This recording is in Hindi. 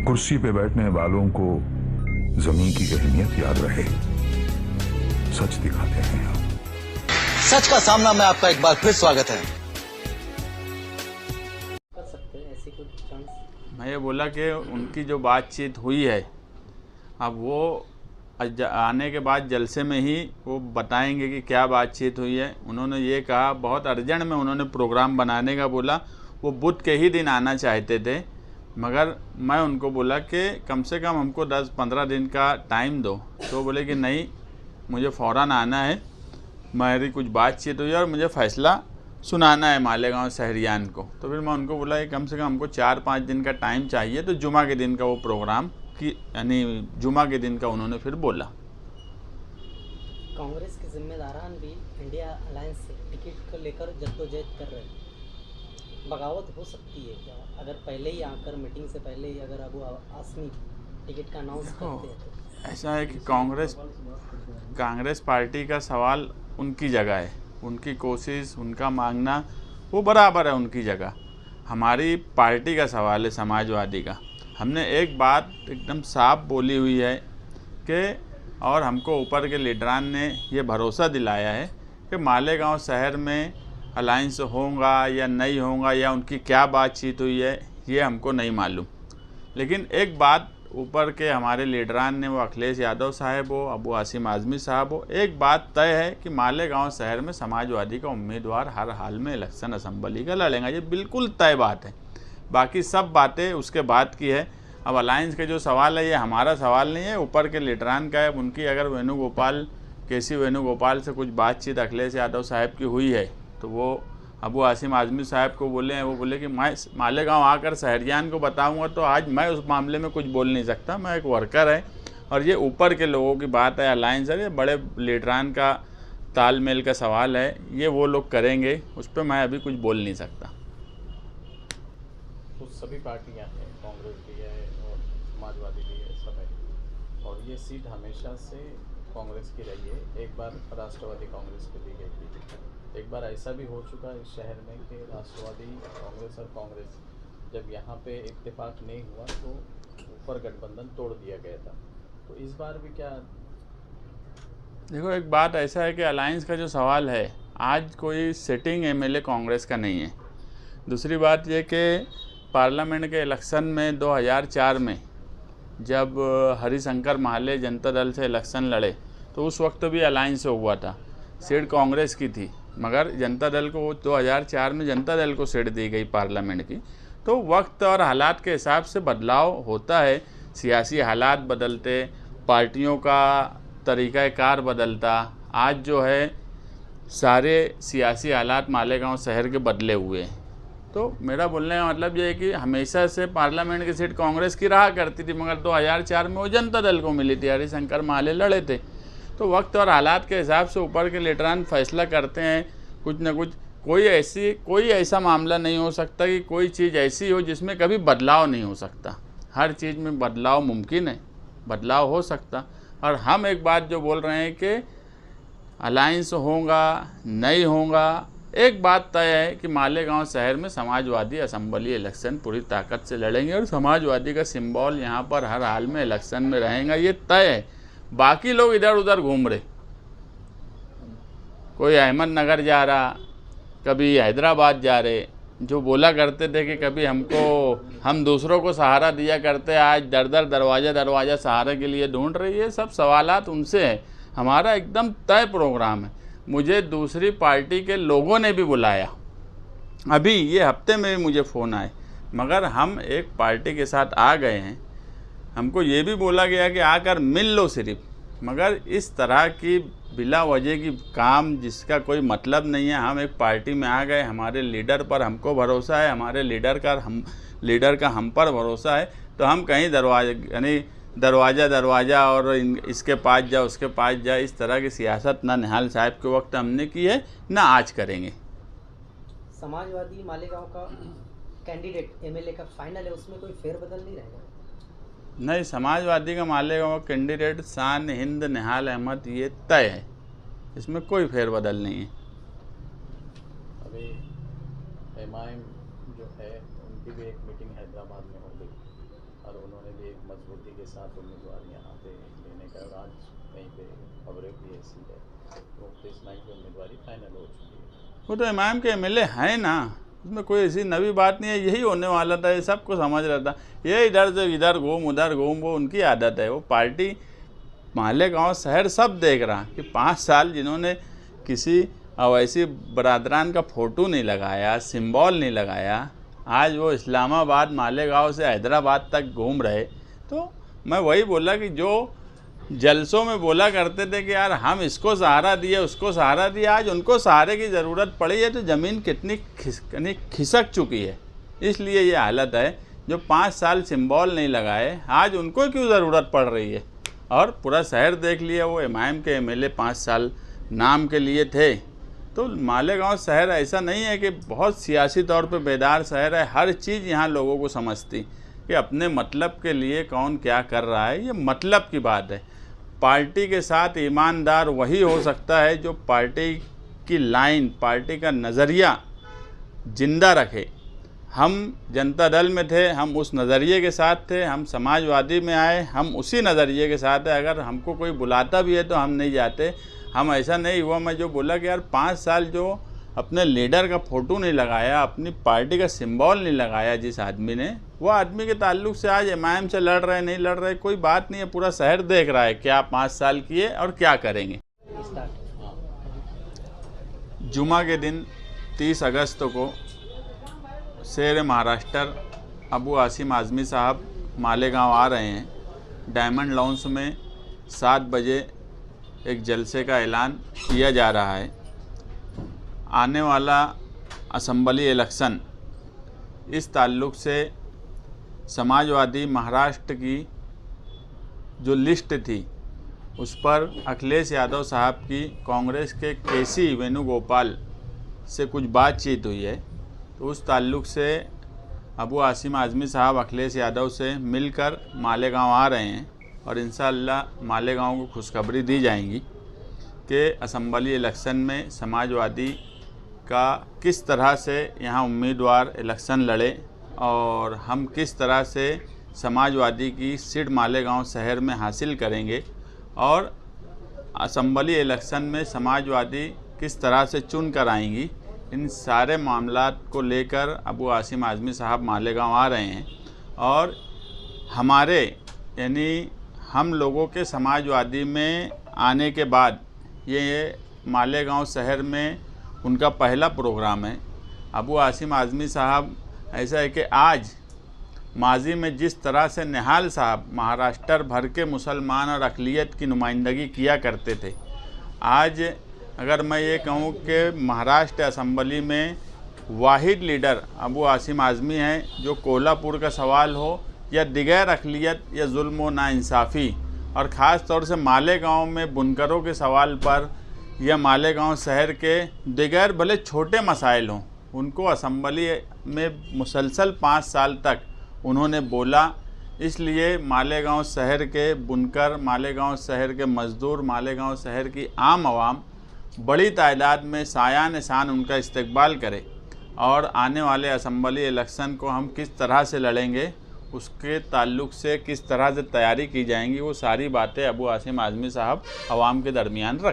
कुर्सी पे बैठने वालों को जमीन की अहमियत याद रहे, सच दिखाते हैं हम। सच का सामना में आपका एक बार फिर स्वागत है। कर सकते हैं ऐसी कुछ चांस? मैं ये बोला कि उनकी जो बातचीत हुई है, अब वो आने के बाद जलसे में ही वो बताएंगे कि क्या बातचीत हुई है। उन्होंने ये कहा, बहुत अर्जेंट में उन्होंने प्रोग्राम बनाने का बोला। वो बुध के ही दिन आना चाहते थे, मगर मैं उनको बोला कि कम से कम हमको 10-15 दिन का टाइम दो। तो बोले कि नहीं, मुझे फ़ौरन आना है, मेरी कुछ बातचीत हुई है और मुझे फ़ैसला सुनाना है मालेगांव शहरियान को। तो फिर मैं उनको बोला कि कम से कम हमको 4-5 दिन का टाइम चाहिए। तो जुमा के दिन का वो प्रोग्राम की, यानी जुमा के दिन का उन्होंने फिर बोला। कांग्रेस के जिम्मेदारान भी इंडिया अलायंस से टिकट को लेकर जद्दोजहद कर रहे हैं। बगावत हो सकती है क्या, अगर पहले ही आकर मीटिंग से पहले ही अगर अबू आसमी टिकट का अनाउंस करते हैं तो? ऐसा है कि कांग्रेस पार्टी का सवाल उनकी जगह है, उनकी कोशिश, उनका मांगना वो बराबर है उनकी जगह। हमारी पार्टी का सवाल है, समाजवादी का। हमने एक बात एकदम साफ बोली हुई है कि, और हमको ऊपर के लीडरान ने ये भरोसा दिलाया है कि मालेगांव शहर में अलायंस होगा या नहीं होगा, या उनकी क्या बातचीत हुई है ये हमको नहीं मालूम। लेकिन एक बात ऊपर के हमारे लीडरान ने, वो अखिलेश यादव साहब हो, अबू आसिम आज़मी साहब हो, एक बात तय है कि मालेगांव शहर में समाजवादी का उम्मीदवार हर हाल में इलेक्शन असेंबली का लड़ेगा। ये बिल्कुल तय बात है। बाकी सब बातें उसके बाद की है। अब अलायंस के जो सवाल है ये हमारा सवाल नहीं है, ऊपर के लीडरान का है। उनकी अगर केसी वेणुगोपाल से कुछ बातचीत अखिलेश यादव साहब की हुई है तो वो अबू आसिम आज़मी साहब को बोले हैं, वो बोले कि मैं मालेगांव आकर शहरियान को बताऊंगा। तो आज मैं उस मामले में कुछ बोल नहीं सकता, मैं एक वर्कर है और ये ऊपर के लोगों की बात है। अलायंस है, ये बड़े लीडरान का तालमेल का सवाल है, ये वो लोग करेंगे, उस पर मैं अभी कुछ बोल नहीं सकता। तो सभी पार्टियां हैं, कांग्रेस भी है और समाजवादी भी है, सब है, और ये सीट हमेशा से कांग्रेस की रही है। एक बार राष्ट्रवादी कांग्रेस को दी गई थी, एक बार ऐसा भी हो चुका है इस शहर में कि राष्ट्रवादी कांग्रेस और कांग्रेस जब यहाँ पे इत्तेफाक नहीं हुआ तो ऊपर गठबंधन तोड़ दिया गया था। तो इस बार भी क्या? देखो, एक बात ऐसा है कि अलायंस का जो सवाल है, आज कोई सिटिंग एमएलए कांग्रेस का नहीं है। दूसरी बात ये कि पार्लियामेंट के इलेक्शन में 2004 में जब हरिशंकर माहले जनता दल से इलेक्शन लड़े तो उस वक्त भी अलायंस से हुआ था। सीट कांग्रेस की थी, मगर जनता दल को 2004 में जनता दल को सीट दी गई पार्लियामेंट की। तो वक्त और हालात के हिसाब से बदलाव होता है, सियासी हालात बदलते, पार्टियों का तरीक़ाकार बदलता। आज जो है सारे सियासी हालात मालेगांव शहर के बदले हुए हैं। तो मेरा बोलने का मतलब ये है कि हमेशा से पार्लियामेंट की सीट कांग्रेस की रहा करती थी, मगर 2004 में वो जनता दल को मिली थी, हरिशंकर माहले लड़े थे। तो वक्त और हालात के हिसाब से ऊपर के लीडरान फैसला करते हैं कुछ न कुछ। कोई ऐसा मामला नहीं हो सकता कि कोई चीज़ ऐसी हो जिसमें कभी बदलाव नहीं हो सकता। हर चीज़ में बदलाव मुमकिन है, बदलाव हो सकता। और हम एक बात जो बोल रहे हैं कि अलायंस होगा नहीं होगा, एक बात तय है कि मालेगांव शहर में समाजवादी असेंबली इलेक्शन पूरी ताकत से लड़ेंगे और समाजवादी का सिंबल यहाँ पर हर हाल में इलेक्शन में रहेगा, ये तय है। बाकी लोग इधर उधर घूम रहे, कोई अहमदनगर जा रहा, कभी हैदराबाद जा रहे। जो बोला करते थे कि कभी हम दूसरों को सहारा दिया करते, आज दर दरवाज़ा सहारे के लिए ढूंढ रही है। सब सवालात उनसे है। हमारा एकदम तय प्रोग्राम है। मुझे दूसरी पार्टी के लोगों ने भी बुलाया, अभी ये हफ्ते में भी मुझे फ़ोन आए, मगर हम एक पार्टी के साथ आ गए हैं। हमको ये भी बोला गया कि आकर मिल लो सिर्फ, मगर इस तरह की बिला वजह की काम जिसका कोई मतलब नहीं है। हम एक पार्टी में आ गए, हमारे लीडर पर हमको भरोसा है, हमारे लीडर का हम पर भरोसा है। तो हम कहीं दरवाज़ा और इसके पास जा उसके पास जा, इस तरह की सियासत ना निहाल साहब के वक्त हमने की है ना आज करेंगे। समाजवादी मालेगांव का कैंडिडेट एमएलए का फाइनल है, उसमें कोई फेरबदल नहीं रहेगा? नहीं, समाजवादी का मालेगांव कैंडिडेट शान हिंद निहाल अहमद ये तय है, इसमें कोई फेरबदल नहीं है। अभी एमआईएम जो है उनकी भी एक मीटिंग हैदराबाद में हो गई और उन्होंने उन्होंने भी एक मजबूती के साथ उम्मीदवार यहाँ पे लेने का, और आज कहीं पे खबरें भी ऐसी है तो कृष्णा की उम्मीदवारी फाइनल हो चुकी है। वो तो इमाम के एमएलए हैं ना, उसमें कोई ऐसी नवी बात नहीं है, यही होने वाला था, ये सबको समझ रहा था। ये इधर से इधर घूम उधर घूम, वो उनकी आदत है। वो पार्टी मोहल्ले गांव शहर सब देख रहा कि 5 साल जिन्होंने किसी अवैसी बरादरान का फ़ोटो नहीं लगाया, सिंबल नहीं लगाया, आज वो इस्लामाबाद मालेगांव से हैदराबाद तक घूम रहे। तो मैं वही बोला कि जो जलसों में बोला करते थे कि यार हम इसको सहारा दिए उसको सहारा दिया, आज उनको सहारे की ज़रूरत पड़ी है। तो ज़मीन कितनी खिसक चुकी है, इसलिए ये हालत है। जो 5 साल सिंबल नहीं लगाए, आज उनको क्यों ज़रूरत पड़ रही है। और पूरा शहर देख लिया, वो इमाम के एमएलए 5 साल नाम के लिए थे। तो मालेगांव शहर ऐसा नहीं है कि बहुत सियासी तौर पे बेदार शहर है, हर चीज़ यहाँ लोगों को समझती कि अपने मतलब के लिए कौन क्या कर रहा है, ये मतलब की बात है। पार्टी के साथ ईमानदार वही हो सकता है जो पार्टी की लाइन, पार्टी का नज़रिया जिंदा रखे। हम जनता दल में थे, हम उस नज़रिए के साथ थे, हम समाजवादी में आए, हम उसी नज़रिए के साथ है। अगर हमको कोई बुलाता भी है तो हम नहीं जाते। हम ऐसा नहीं हुआ, मैं जो बोला कि यार 5 साल जो अपने लीडर का फ़ोटो नहीं लगाया, अपनी पार्टी का सिंबल नहीं लगाया जिस आदमी ने, वो आदमी के ताल्लुक से आज इमाम से लड़ रहे नहीं लड़ रहे कोई बात नहीं है। पूरा शहर देख रहा है क्या 5 साल किए और क्या करेंगे। जुमा के दिन 30 अगस्त को शेर महाराष्ट्र अबू आसिम आज़मी साहब मालेगांव आ रहे हैं। डायमंड लॉन्स में 7 बजे एक जलसे का ऐलान किया जा रहा है। आने वाला असम्बली इलेक्शन, इस ताल्लुक़ से समाजवादी महाराष्ट्र की जो लिस्ट थी उस पर अखिलेश यादव साहब की कांग्रेस के केसी वेणुगोपाल से कुछ बातचीत हुई है। तो उस ताल्लुक़ से अबू आसिम आज़मी साहब अखिलेश यादव से मिलकर मालेगांव आ रहे हैं और इंशाअल्लाह मालेगांव को खुशखबरी दी जाएंगी कि असम्बली इलेक्शन में समाजवादी का किस तरह से यहाँ उम्मीदवार इलेक्शन लड़े और हम किस तरह से समाजवादी की सीट मालेगांव शहर में हासिल करेंगे और असम्बली इलेक्शन में समाजवादी किस तरह से चुन कर आएंगी। इन सारे मामलात को लेकर अबू आसिम आज़मी साहब मालेगांव आ रहे हैं और हमारे यानी हम लोगों के समाजवादी में आने के बाद ये मालेगांव शहर में उनका पहला प्रोग्राम है। अबू आसिम आज़मी साहब ऐसा है कि आज माजी में जिस तरह से निहाल साहब महाराष्ट्र भर के मुसलमान और अक़लियत की नुमाइंदगी किया करते थे, आज अगर मैं ये कहूँ कि महाराष्ट्र असम्बली में वाहिद लीडर अबू आसिम आज़मी हैं, जो कोल्हापुर का सवाल हो या दिगैर अक़लियत या जुल्म व नाइंसाफ़ी और ख़ास तौर से मालेगांव में बुनकरों के सवाल पर या मालेगांव शहर के दिगैर भले छोटे मसाइल हों, उनको असम्बली में मुसलसल 5 साल तक उन्होंने बोला। इसलिए मालेगांव शहर के बुनकर, मालेगांव शहर के मज़दूर, मालेगांव शहर की आम आवाम बड़ी तादाद में सायान शान उनका इस्तकबाल करे और आने वाले असम्बली इलेक्शन को हम किस तरह से लड़ेंगे, उसके ताल्लुक़ से किस तरह से तैयारी की जाएंगी, वो सारी बातें अबू आसिम आज़मी साहब आवाम के दरमियान रख